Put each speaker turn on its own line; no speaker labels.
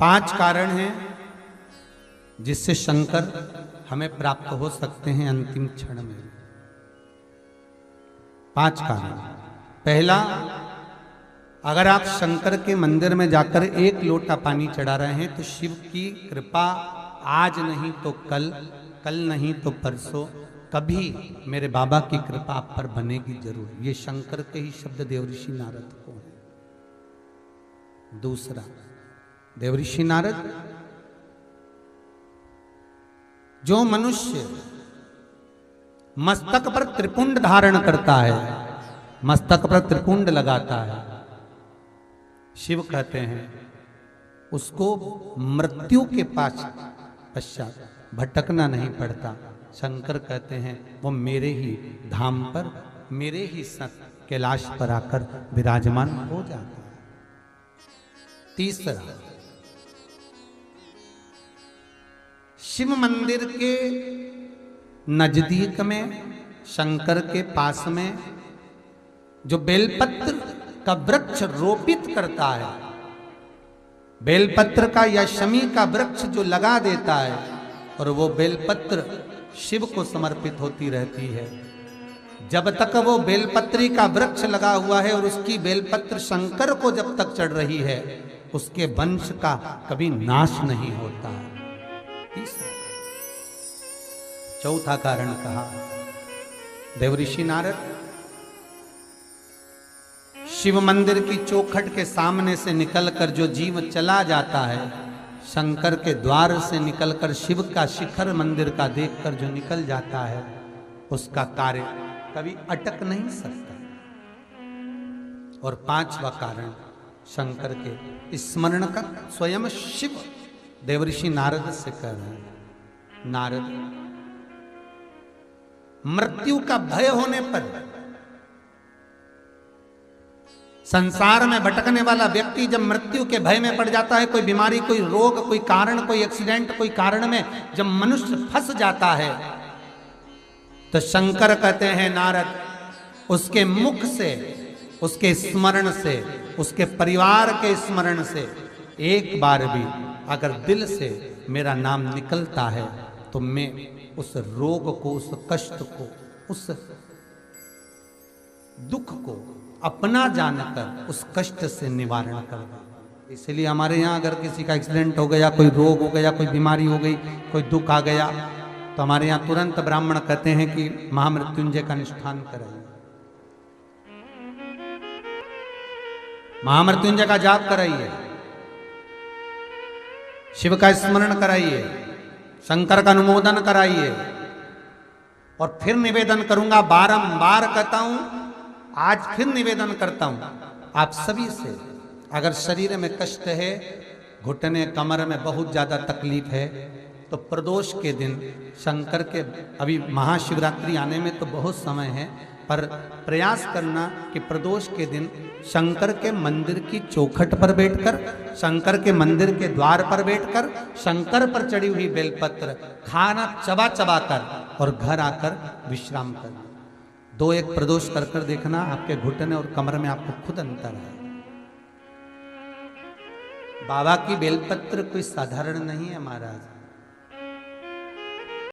5 कारण हैं जिससे शंकर हमें प्राप्त हो सकते हैं अंतिम क्षण में। 5 कारण। पहला, अगर आप शंकर के मंदिर में जाकर 1 लोटा पानी चढ़ा रहे हैं तो शिव की कृपा आज नहीं तो कल, कल नहीं तो परसों, कभी मेरे बाबा की कृपा आप पर बनेगी जरूर। ये शंकर के ही शब्द देवऋषि नारद को हैं। दूसरा, देवऋषि नारद, जो मनुष्य मस्तक पर त्रिपुंड धारण करता है, मस्तक पर त्रिपुंड लगाता है, शिव कहते हैं उसको मृत्यु के पश्चात भटकना नहीं पड़ता। शंकर कहते हैं वो मेरे ही धाम पर, मेरे ही संग कैलाश पर आकर विराजमान हो जाता है। तीसरा, शिव मंदिर के नजदीक में, शंकर के पास में जो बेलपत्र का वृक्ष रोपित करता है, बेलपत्र का या शमी का वृक्ष जो लगा देता है और वो बेलपत्र शिव को समर्पित होती रहती है, जब तक वो बेलपत्री का वृक्ष लगा हुआ है और उसकी बेलपत्र शंकर को जब तक चढ़ रही है, उसके वंश का कभी नाश नहीं होता है। चौथा कारण कहा देवऋषि नारद, शिव मंदिर की चौखट के सामने से निकलकर जो जीव चला जाता है, शंकर के द्वार से निकलकर शिव का शिखर मंदिर का देखकर जो निकल जाता है, उसका कार्य कभी अटक नहीं सकता। और 5वां कारण शंकर के स्मरण का स्वयं शिव देवऋषि नारद से कह रहे हैं, नारद, मृत्यु का भय होने पर संसार में भटकने वाला व्यक्ति जब मृत्यु के भय में पड़ जाता है, कोई बीमारी, कोई रोग, कोई कारण, कोई एक्सीडेंट, कोई कारण में जब मनुष्य फंस जाता है, तो शंकर कहते हैं नारद, उसके मुख से, उसके स्मरण से, उसके परिवार के स्मरण से एक बार भी अगर दिल से मेरा नाम निकलता है तो मैं उस रोग को, उस कष्ट को, उस दुख को अपना जानकर उस कष्ट से निवारण कर दे। इसलिए हमारे यहाँ अगर किसी का एक्सीडेंट हो गया, कोई रोग हो गया, कोई बीमारी हो गई, कोई दुख आ गया, तो हमारे यहाँ तुरंत ब्राह्मण कहते हैं कि महामृत्युंजय का अनुष्ठान कराइए, महामृत्युंजय का जाप कराइए, शिव का स्मरण कराइए, शंकर का अनुमोदन कराइए। और फिर निवेदन करूंगा, बारंबार कहता हूं, आज फिर निवेदन करता हूं आप सभी से, अगर शरीर में कष्ट है, घुटने कमर में बहुत ज्यादा तकलीफ है, तो प्रदोष के दिन शंकर के, अभी महाशिवरात्रि आने में तो बहुत समय है, पर प्रयास करना कि प्रदोष के दिन शंकर के मंदिर की चौखट पर बैठकर, शंकर के मंदिर के द्वार पर बैठकर, शंकर पर चढ़ी हुई बेलपत्र खाना चबा चबा कर और घर आकर विश्राम कर 2-1 प्रदोष कर कर देखना, आपके घुटने और कमर में आपको खुद अंतर है। बाबा की बेलपत्र कोई साधारण नहीं है महाराज।